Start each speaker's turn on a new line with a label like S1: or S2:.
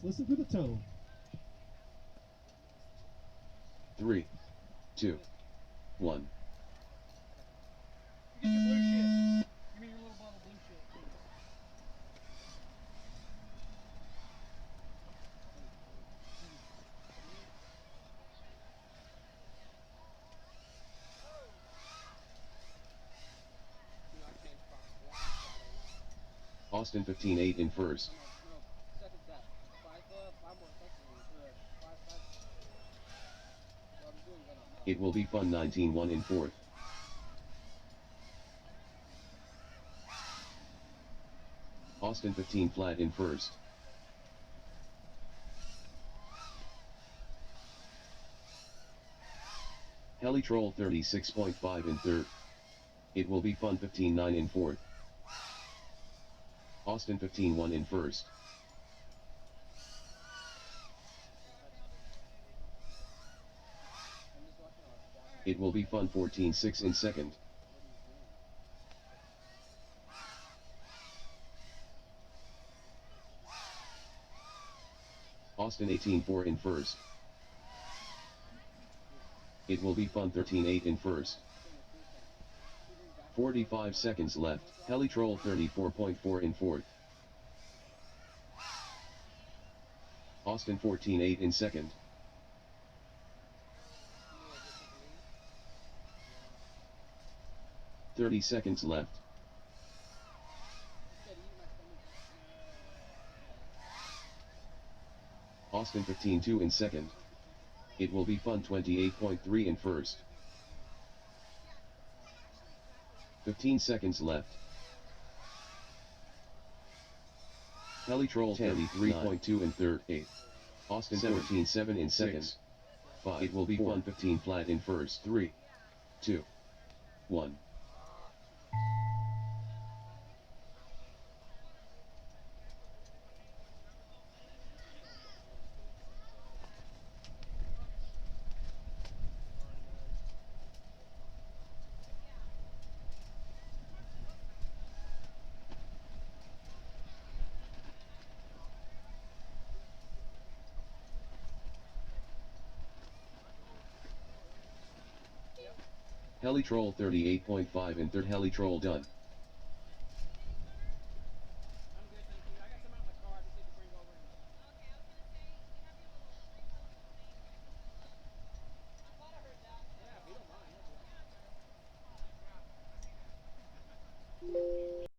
S1: Listen for the tone.
S2: 3, 2, 1.
S3: You get your blue shit. Give me your little bottle of blue shit.
S2: Austen 15-8 in first.
S3: No, second set. Five more seconds. Five. Well, I'm doing good on that.
S2: It will be fun 19-1 in fourth. Austen 15 flat in first. Heli-Troll 36.5 in third. It will be fun 15-9 in fourth. Austen 15-1 in first. It will be fun 14-6 in second. Austen 18-4 in first. It will be fun 13-8 in first. 45 seconds left. Heli-Troll 34.4 in fourth. Austen 14-8 in second. 30 seconds left. Austen 15-2 in second. It will be fun 28.3 in first. 15 seconds left. Heli-Troll 33.2 in third. 8. Austen 17-7 in second. 5. It will be fun 15 flat in first. 3, 2, 1. Heli-Troll 38.5 in third. Heli-Troll done.